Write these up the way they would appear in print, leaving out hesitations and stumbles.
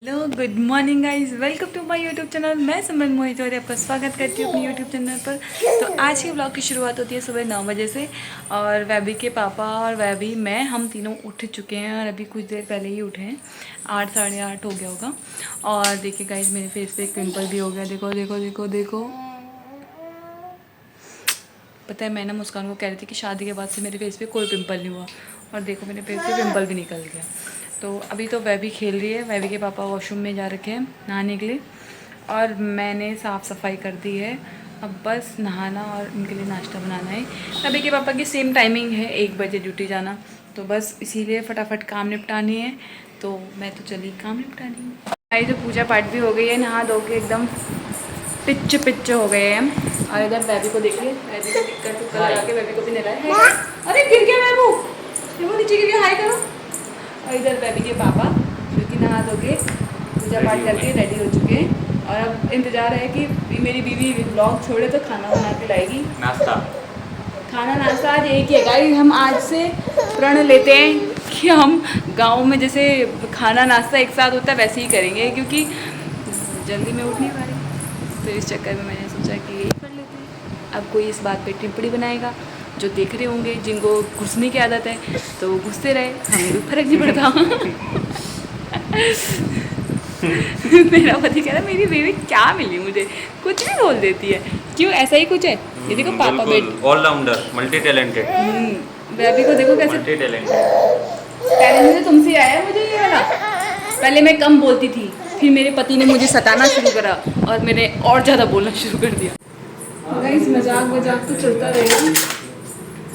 Hello good morning guys, welcome to my YouTube channel. मैं सिमरन मोहित और आपका स्वागत करती हूँ अपने यूट्यूब चैनल पर। तो आज के ब्लॉग की शुरुआत होती है सुबह 9 बजे से। और वैभी के पापा और वैभी मैं हम तीनों उठ चुके हैं और अभी कुछ देर पहले ही उठे हैं। 8 साढ़े 8 हो गया होगा। और देखिए गाइज, मेरे फेस पे एक पिम्पल भी हो गया। देखो देखो देखो देखो। पता है, मैं ना मुस्कान को कह रही थी कि शादी के बाद से मेरे फेस पे कोई पिंपल नहीं हुआ, और देखो मेरे फेस पे पिंपल भी निकल गया। तो अभी तो वैभी खेल रही है। वैभी के पापा वॉशरूम में जा रखे हैं नहाने के लिए, और मैंने साफ़ सफाई कर दी है। अब बस नहाना और इनके लिए नाश्ता बनाना है। वैभी के पापा की सेम टाइमिंग है, 1 बजे ड्यूटी जाना, तो बस इसीलिए फटाफट काम निपटानी है। तो मैं तो चली काम निपटानी हूँ। हमारी तो पूजा पाठ भी हो गई है, नहा धो के एकदम पिच पिच हो गए हैं। और इधर बेबी को देखिए, बेबी को टिक्कर टुक्कर लगा के बेबी को भी नहलाया है। अरे गिर गया बेबू, बेबू नीचे गिर गया, हाय करो। और इधर बेबी के पापा जो कि नहा धो के पूजा पाठ करके रेडी हो चुके हैं। और अब इंतजार है कि मेरी बीवी ब्लॉग छोड़े तो खाना बना के लाएगी। नाश्ता खाना नाश्ता आज एक ही है गाइस। हम आज से प्रण लेते हैं कि हम गाँव में जैसे खाना नाश्ता एक साथ होता है वैसे ही करेंगे, क्योंकि जल्दी में उठ नहीं पा रही। तो इस चक्कर में मैंने सोचा कि यही कर लेते हैं। अब कोई इस बात पे टिप्पणी बनाएगा, जो देख रहे होंगे जिनको घुसने की आदत है तो वो घुसते रहे, हमें भी फर्क नहीं पड़ता। मेरा पति कह रहा मेरी बेबी क्या मिली मुझे, कुछ भी बोल देती है। क्यों, ऐसा ही कुछ है? ये देखो पापा बेटी ऑलराउंडर, मल्टी टैलेंटेड। बेबी को देखो कैसे मल्टी टैलेंटेड। टैलेंट से तुमसे आया मुझे ये वाला। पहले मैं कम बोलती थी, फिर मेरे पति ने मुझे सताना शुरू करा और मैंने और ज़्यादा बोलना शुरू कर दिया। गाइस मजाक मजाक तो चलता रहेगा।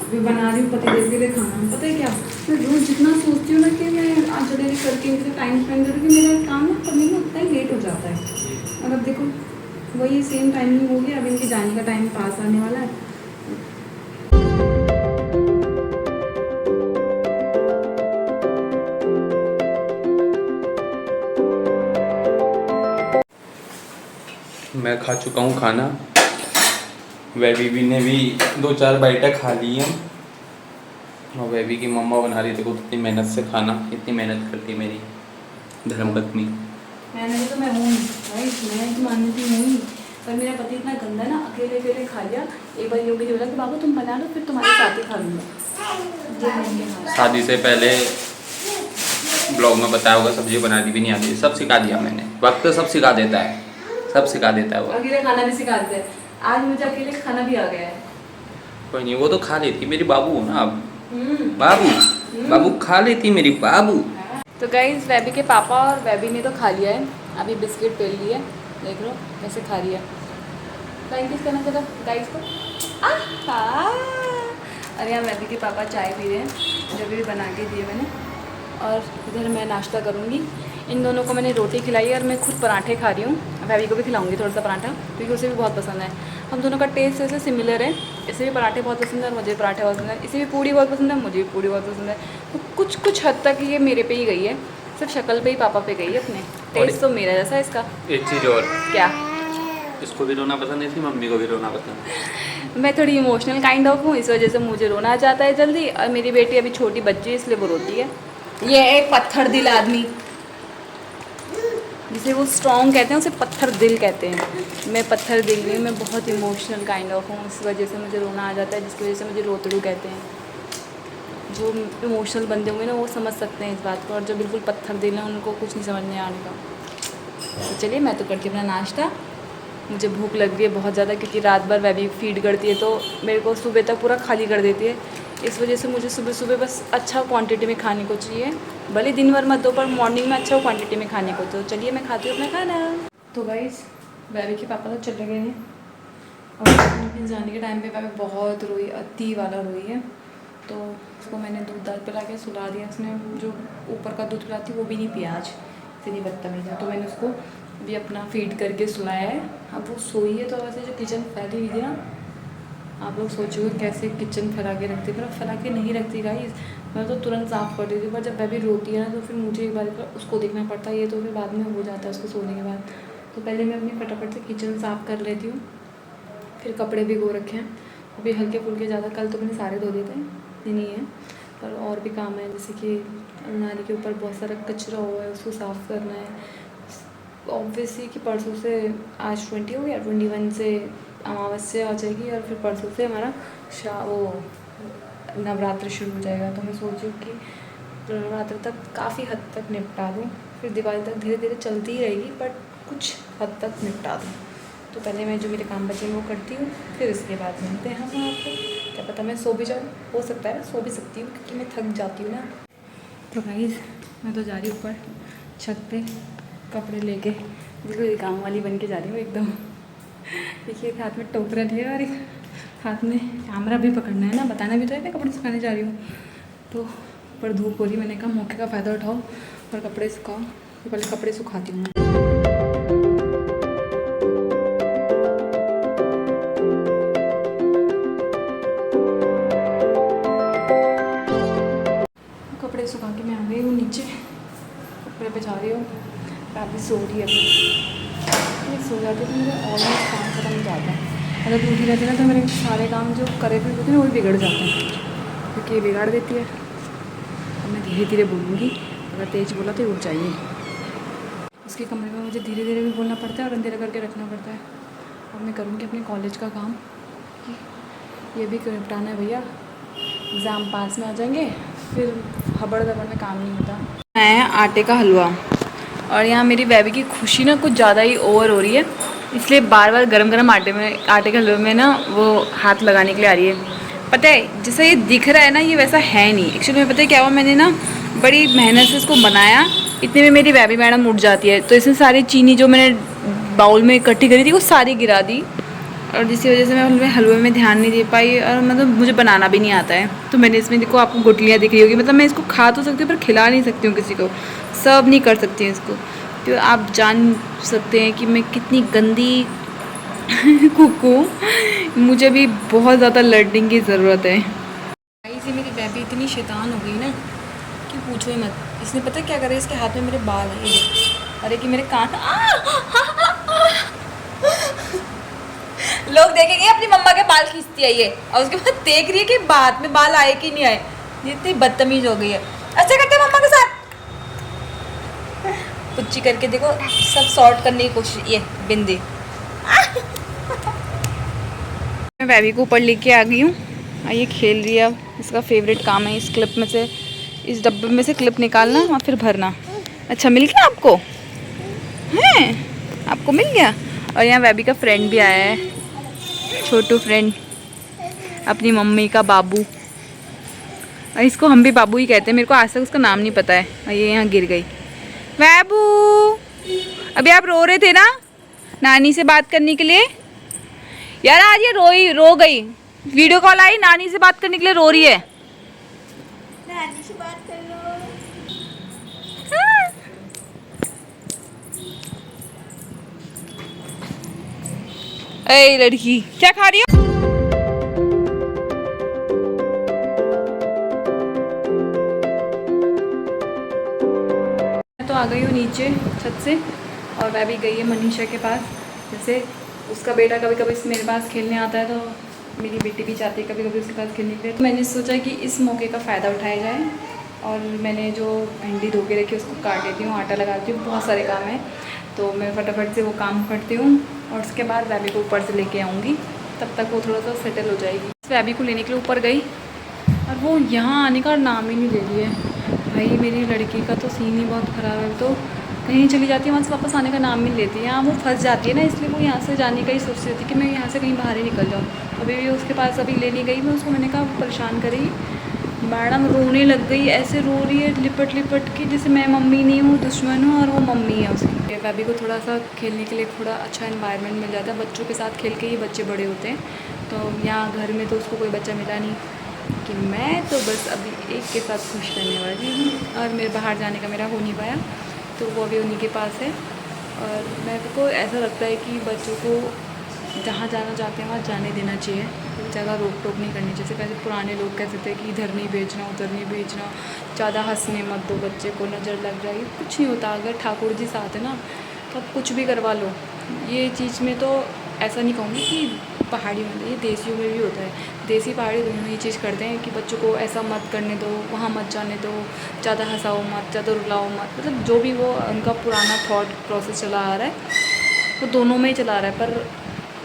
अभी बना रही हूँ पति देव के लिए खाना। पता है क्या, मैं रोज जितना सोचती हूँ ना कि मैं आज जल्दी करके इनसे टाइम स्पेंड करूँ, कि मेरा काम ना करने में उतना ही लेट हो जाता है। और अब देखो वही सेम टाइमिंग हो गया। अब इनके जाने का टाइम पास आने वाला है। मैं खा चुका हूँ खाना। वैभी ने भी 2-4 बाइटें खा ली हैं। और वैभी की मम्मा बना रही थी को कितनी मेहनत से खाना, कितनी मेहनत करती है मेरी धर्मपत्नी। मैंने तो मैं हूँ भाई, मैं तो मानती हूँ, पर मेरा पति इतना गंदा ना, अकेले अकेले खा लिया। एक बार योगी ने बोला कि बाबू तुम बना लो, फिर तुम्हारे साथ ही खा लूँगा। शादी से पहले ब्लॉग में बताया होगा सब्जी बनानी भी नहीं आती, सब सिखा दिया मैंने। वक्त सब सिखा देता है, सब सिखा देता है वो। अकेले खाना भी सिखा देते हैं। आज मुझे अकेले खाना भी आ गया है। कोई नहीं, वो तो खा लेती, मेरी बाबू हो ना। अब बाबू बाबू खा लेती मेरी बाबू। तो गाइस वैभी के पापा और वैभी ने तो खा लिया है। अभी बिस्किट पेल लिए, देख लो कैसे खा रही है। थैंक करना जरा गाइस को। अरे यहाँ वैभी के पापा चाय पी रहे हैं, जो भी बना के दिए मैंने। और इधर मैं नाश्ता करूँगी। इन दोनों को मैंने रोटी खिलाई है और मैं खुद पराठे खा रही हूँ। वैभी को भी खिलाऊंगी थोड़ा सा पराठा, क्योंकि उसे भी बहुत पसंद है। हम दोनों का टेस्ट ऐसे सिमिलर है। इसे भी पराठे बहुत पसंद है और मुझे पराठे बहुत पसंद है। इसे भी पूड़ी बहुत पसंद है, मुझे भी पूड़ी बहुत पसंद है। तो कुछ हद तक ये मेरे पे ही गई है, सिर्फ शक्ल पे ही पापा पे गई है। अपने टेस्ट तो मेरा जैसा है इसका। एक चीज़ और, क्या? इसको भी रोना पसंद है, इसकी मम्मी को भी रोना पसंद है। मैं थोड़ी इमोशनल काइंड ऑफ हूँ, इस वजह से मुझे रोना आ जाता है जल्दी। और मेरी बेटी अभी छोटी बच्ची है, इसलिए वो रोती है। ये एक पत्थर दिल आदमी, जिसे वो स्ट्रॉन्ग कहते हैं, उसे पत्थर दिल कहते हैं। मैं पत्थर दिल नहीं, मैं बहुत इमोशनल काइंड ऑफ हूँ, इस वजह से मुझे रोना आ जाता है, जिसकी वजह से मुझे रोतड़ू कहते हैं। जो इमोशनल बंदे होंगे ना वो समझ सकते हैं इस बात को, और जो बिल्कुल पत्थर दिल है उनको कुछ नहीं समझने आने का। तो चलिए मैं तो करती हूँ अपना नाश्ता। मुझे भूख लग रही है बहुत ज़्यादा, क्योंकि रात भर वैभी फीड करती है, तो मेरे को सुबह तक पूरा खाली कर देती है। इस वजह से मुझे सुबह सुबह बस अच्छा क्वांटिटी में खाने को चाहिए। भले दिन भर मत दो, पर मॉर्निंग में अच्छा क्वांटिटी में खाने को। तो चलिए मैं खाती हूँ अपना खाना। तो गाइस वैभी के पापा तो चले गए हैं, और उनके जाने के टाइम पे वैभी बहुत रोई, अति वाला रोई है। तो उसको मैंने दूध दाल पिला के सुला दिया। उसने जो ऊपर का दूध पिलाती वो भी नहीं पिया आज, इतनी बदतमीज़ है। तो मैंने उसको भी अपना फीड करके सुलाया है। अब वो सोई है, तो वैसे जो किचन फैली हुई थी ना, आप लोग सोचोगे कैसे किचन फैला के रखती है, पर फैला के नहीं रखती गाइस। मैं तो तुरंत साफ़ कर देती हूँ, पर जब वह भी रोती है ना तो फिर मुझे एक बार उसको देखना पड़ता है। ये तो फिर बाद में हो जाता है उसको सोने के बाद। तो पहले मैं अपनी फटाफट से किचन साफ़ कर लेती हूँ। फिर कपड़े भिगो रखे हैं, वो भी हल्के फुल्के ज़्यादा। कल तो मैंने सारे धो दिए थे, ये नहीं है। पर और भी काम है, जैसे कि अलमारी के ऊपर बहुत सारा कचरा हुआ है, उसको साफ़ करना है। ऑब्वियसली कि परसों से आज 20 हो गया, 21 से अमावस्या आ जाएगी और फिर परसों से हमारा वो नवरात्र शुरू हो जाएगा। तो मैं सोच रही हूँ कि नवरात्र तक काफ़ी हद तक निपटा दूँ, फिर दिवाली तक धीरे धीरे चलती ही रहेगी, बट कुछ हद तक निपटा दूँ। तो पहले मैं जो मेरे काम बचे वो करती हूँ, फिर उसके बाद मिलते हैं हम आपको। क्या पता मैं सो भी जाऊँ, हो सकता है सो भी सकती हूँ क्योंकि मैं थक जाती हूँ ना। तो गाइस मैं तो जा रही हूँ ऊपर छत पे कपड़े लेके, बिल्कुल गाँव वाली बन के जा रही हूँ एकदम। देखिए एक हाथ में टोकरा लिया और एक हाथ में कैमरा भी पकड़ना है ना, बताना भी तो है मैं कपड़े सुखाने जा रही हूँ। तो ऊपर धूप हो रही, मैंने कहा मौके का फ़ायदा उठाओ और कपड़े सुखाओ। तो पहले कपड़े सुखाती हूँ। कपड़े सुखा के मैं आ गई हूँ नीचे, कपड़े पे जा रही हूँ। अभी सो रही है, अभी सो जाती तो मेरे ऑलमोस्ट काम खत्म हो जाता है। अगर टूटी रहती ना तो मेरे सारे काम जो करे हुए होते हैं वो बिगड़ जाते हैं, क्योंकि ये बिगाड़ देती है। अब मैं धीरे धीरे बोलूँगी, अगर तेज़ बोला तो उठ जाइए। उसके कमरे में मुझे धीरे धीरे भी बोलना पड़ता है और अंधेरा करके रखना पड़ता है। अब मैं करूँगी अपने कॉलेज का काम, ये भी निपटाना है भैया। एग्ज़ाम पास में आ जाएंगे, फिर हबड़ दबड़ में काम नहीं होता। मैं आटे का हलवा, और यहाँ मेरी बेबी की खुशी ना कुछ ज़्यादा ही ओवर हो रही है, इसलिए बार बार गरम गरम आटे के हलवे में ना वो हाथ लगाने के लिए आ रही है। पता है जैसा ये दिख रहा है ना, ये वैसा है नहीं एक्चुअली में। पता है क्या हुआ, मैंने ना बड़ी मेहनत से इसको बनाया, इतने में मेरी बेबी मैडम उठ जाती है, तो इसमें सारी चीनी जो मैंने बाउल में इकट्ठी करी थी वो सारी गिरा दी, और जिसकी वजह से मैं हलवे में ध्यान नहीं दे पाई, और मतलब मुझे बनाना भी नहीं आता है। तो मैंने इसमें देखो आपको गुठलियाँ दिख रही होगी, मतलब मैं इसको खा तो सकती हूँ पर खिला नहीं सकती हूँ किसी को, सर्व नहीं कर सकती हूँ इसको। तो आप जान सकते हैं कि मैं कितनी गंदी कुकू, मुझे भी बहुत ज़्यादा लर्निंग की ज़रूरत है। से मेरी बेबी इतनी शैतान हो गई ना कि पूछो ही मत। इसने पता है क्या करे, इसके हाथ में मेरे बाल है, ये अरे कि मेरे कान लोग देखेंगे अपनी मम्मा के बाल खींचती है ये, और उसके बाद देख रही है कि बाद में बाल आए कि नहीं आए। ये इतनी बदतमीज हो गई है, अच्छा करते मम्मा के साथ पुच्ची करके देखो, सब सॉर्ट करने की कोशिश। ये बिंदी मैं बेबी को ऊपर लेके आ गई हूँ, ये खेल रही है। अब इसका फेवरेट काम है इस क्लिप में से, इस डब्बे में से क्लिप निकालना और फिर भरना। अच्छा मिल गया आपको, हैं आपको मिल गया। और यहाँ बेबी का फ्रेंड भी आया है, छोटू फ्रेंड, अपनी मम्मी का बाबू, और इसको हम भी बाबू ही कहते हैं, मेरे को आज तक उसका नाम नहीं पता है। और ये यहाँ गिर गई। बाबू अभी आप रो रहे थे ना नानी से बात करने के लिए, यार आज ये रो गई, वीडियो कॉल आई, नानी से बात करने के लिए रो रही है। नानी से बात कर लो। ए लड़की क्या खा रही हो? मैं तो आ गई हूँ नीचे छत से, और मैं भी गई है मनीषा के पास। जैसे उसका बेटा कभी कभी मेरे पास खेलने आता है, तो मेरी बेटी भी चाहती है कभी कभी उसके पास खेलने के लिए। तो मैंने सोचा कि इस मौके का फ़ायदा उठाया जाए, और मैंने जो भिंडी धो के रखी उसको काट देती हूँ, आटा लगाती हूँ, बहुत सारे काम हैं तो मैं फटाफट से वो काम करती हूँ, और उसके बाद बेबी को ऊपर से लेके आऊँगी, तब तक वो थोड़ा सा सेटल हो जाएगी। बेबी को लेने के लिए ऊपर गई, और वो यहाँ आने का नाम ही नहीं ले रही है। भाई मेरी लड़की का तो सीन ही बहुत ख़राब है, तो कहीं चली जाती है, वहाँ से वापस आने का नाम नहीं लेती है। यहाँ वो फंस जाती है ना, इसलिए वो यहाँ से जाने का ही सोचती रहती है कि मैं यहाँ से कहीं बाहर ही निकल जाऊँ। अभी भी उसके पास अभी लेने गई मैं उसको, मैंने कहा वो परेशान करेगी, मैडम रोने लग गई, ऐसे रो रही है लिपट लिपट के, जैसे मैं मम्मी नहीं हूँ, दुश्मन हूँ, और वो मम्मी है उसकी। बेबी को थोड़ा सा खेलने के लिए थोड़ा अच्छा एनवायरनमेंट मिल जाता है, बच्चों के साथ खेल के ही बच्चे बड़े होते हैं। तो यहाँ घर में तो उसको कोई बच्चा मिला नहीं, कि मैं तो बस अभी एक के साथ खुश रहने वाली हूँ, और मेरे बाहर जाने का मेरा हो नहीं पाया, तो वो अभी उन्हीं के पास है। और मेरे को ऐसा लगता है कि बच्चों को जहाँ जाना चाहते हैं वहाँ जाने देना चाहिए, ज़्यादा रोक टोक नहीं करनी। जैसे पहले पुराने लोग कहते थे कि इधर नहीं भेजना उधर नहीं भेजना, ज़्यादा हंसने मत दो बच्चे को, नज़र लग जाएगी। कुछ नहीं होता, अगर ठाकुर जी साथ है ना तो आप कुछ भी करवा लो। ये चीज़ में तो ऐसा नहीं कहूँगी कि पहाड़ियों में, ये देसियों में भी होता है। देसी पहाड़ी दोनों ही चीज़ करते हैं कि बच्चों को ऐसा मत करने दो, वहाँ मत जाने दो, ज़्यादा हँसाओ मत, ज़्यादा रुलाओ मत, मतलब जो भी वो उनका पुराना थॉट प्रोसेस चला आ रहा है वो दोनों में ही चला रहा है। पर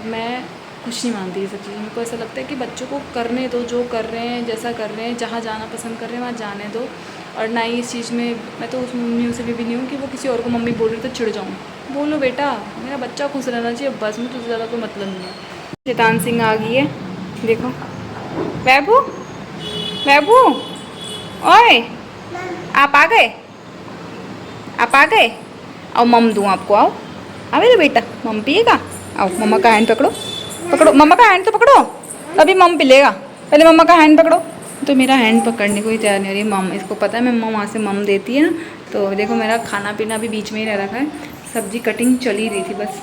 मैं कुछ नहीं मानती ये सब चीज़ें। मेरे को ऐसा लगता है कि बच्चों को करने दो, जो कर रहे हैं, जैसा कर रहे हैं, जहाँ जाना पसंद कर रहे हैं वहाँ जाने दो। और ना ही इस चीज़ में मैं तो उस मम्मियों से भी नहीं हूँ कि वो किसी और को मम्मी बोल रही तो चिढ़ जाऊँ। बोलो बेटा, मेरा बच्चा खुश रहना चाहिए बस, में तुझसे ज़्यादा कोई मतलब नहीं है। शैतान सिंह आ गई है, देखो। वैभू, वैभू, ओए आप आ गए, आप आ गए। आओ मम दूँ आपको, आओ आओ मेरे बेटा, मम पिएगा। आओ मम्मा का हैंड पकड़ो, पकड़ो मम्मा का हैंड तो पकड़ो, अभी मम पिलेगा, पहले मम्मा का हैंड पकड़ो। तो मेरा हैंड पकड़ने को ही तैयार नहीं हो रही मम, इसको पता है मैं मम वहाँ से मम देती है ना। तो देखो मेरा खाना पीना भी बीच में ही रह रखा है, सब्जी कटिंग चल ही रही थी बस,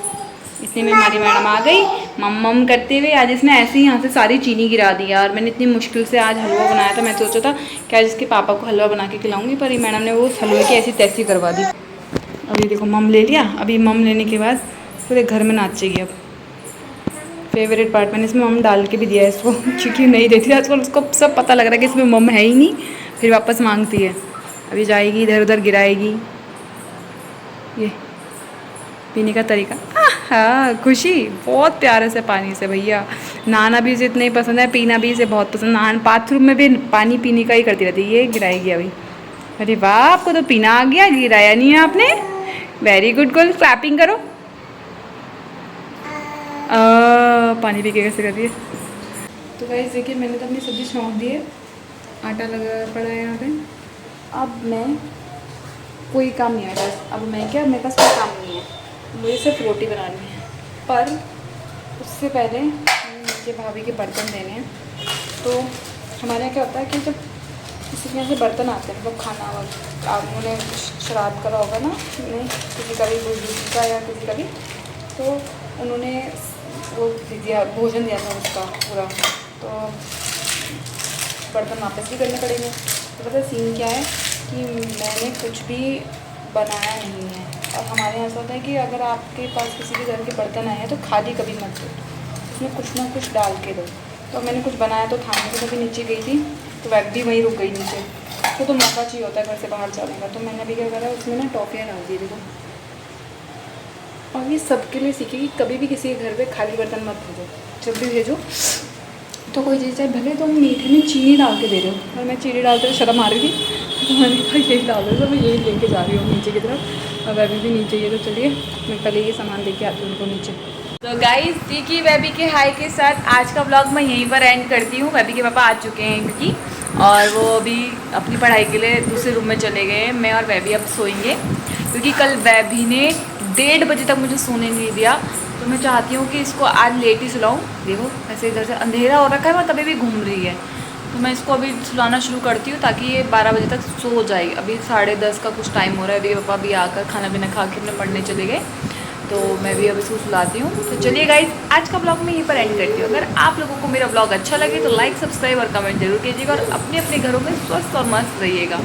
इतने में हमारी मैडम आ गई मम मम करते हुए। आज इसने ऐसे ही यहाँ से सारी चीनी गिरा दी यार। मैंने इतनी मुश्किल से आज हलवा बनाया था, मैं सोचा था कि आज इसके पापा को हलवा बना के खिलाऊंगी, पर ये मैडम ने वो हलवे की ऐसी तैसी करवा दी। अभी देखो मम ले लिया, अभी मम लेने के बाद पूरे घर में नाचेगी। अब फेवरेट पार्ट मैंने इसमें मम डाल के भी दिया है इसको, क्योंकि नहीं देती आजकल, उसको सब पता लग रहा है कि इसमें मम है ही नहीं, फिर वापस मांगती है। अभी जाएगी इधर उधर गिराएगी। ये पीने का तरीका, हाँ खुशी बहुत प्यारे से पानी से भैया। नहाना भी इसे इतना ही पसंद है, पीना भी इसे बहुत पसंद। नहाना बाथरूम में भी पानी पीने का ही करती रहती है। ये गिराएगी अभी। अरे वाह, आपको तो पीना आ गया, गिराया नहीं है आपने। वेरी गुड गर्ल, क्लैपिंग करो। पानी पी के कैसे कर रही है। तो गाइस देखिए मैंने तो अपनी सब्ज़ी छौंक दी है, आटा लगा पड़ा है यहाँ पे। अब मैं कोई काम नहीं आया, अब मैं क्या, मेरे पास कोई काम नहीं है, मुझे सिर्फ रोटी बनानी है। पर उससे पहले मुझे भाभी के बर्तन देने हैं। तो हमारे यहाँ क्या होता है कि जब किसी के यहाँ से बर्तन आते हैं, मतलब खाना वगैरह, आप उन्होंने श्राद्ध करा होगा ना, नहीं किसी का भी बुजुर्ग का या किसी का भी, तो उन्होंने वो दिया, भोजन दिया था उसका पूरा, तो बर्तन वापस भी करने पड़ेंगे। तो पता सीन क्या है कि मैंने कुछ भी बनाया नहीं है। और हमारे यहाँ ऐसा होता है कि अगर आपके पास किसी के घर के बर्तन आए हैं तो खाली कभी मत दो, उसमें कुछ ना कुछ डाल के दो। तो मैंने कुछ बनाया तो था नहीं, तो कभी नीचे गई थी तो वैब भी वहीं रुक गई नीचे। तो मौका चाहिए होता है घर से बाहर जाने का। तो मैंने अभी क्या करा, उसमें ना टॉफ़ियाँ डाल दी देखो। और ये सबके लिए सीखे कि कभी भी किसी के घर पे खाली बर्तन मत भेजो, जब भी भेजो तो कोई चीज़ चाहे भले तुम मीठे में चीनी डाल के दे रहे हो। और मैं चीनी डालते हुए शर्म आ रही थी, तो मैंने कहा यही डाल दो, तो मैं यही लेके जा रही हूँ नीचे की तरफ। और वैभी भी नीचे ये, तो चलिए मैं पहले ये सामान लेके आती हूँ उनको नीचे। तो गाइस देखिए वैभी के हाई के साथ आज का ब्लॉग मैं यहीं पर एंड करती हूँ। वैभी के पापा आ चुके हैं क्योंकि, और वो अभी अपनी पढ़ाई के लिए दूसरे रूम में चले गए हैं। मैं और वैभी अब सोएंगे क्योंकि कल वैभी ने 1:30 बजे तक मुझे सोने नहीं दिया। तो मैं चाहती हूँ कि इसको आज लेट ही सुलाऊँ। देखो ऐसे इधर से अंधेरा हो रखा है, वह तभी भी घूम रही है। तो मैं इसको अभी सुलाना शुरू करती हूँ ताकि ये 12 बजे तक सो जाए। अभी 10:30 का कुछ टाइम हो रहा है। अभी पापा भी आकर खाना पीना खा के अपने पढ़ने चले गए, तो मैं भी अब इसको सुलाती हूँ। तो चलिए गाइस आज का ब्लॉग मैं यहीं पर एंड करती हूँ। अगर आप लोगों को मेरा ब्लॉग अच्छा लगे तो लाइक, सब्सक्राइब और कमेंट जरूर कीजिएगा, और अपने अपने घरों में स्वस्थ और मस्त रहिएगा।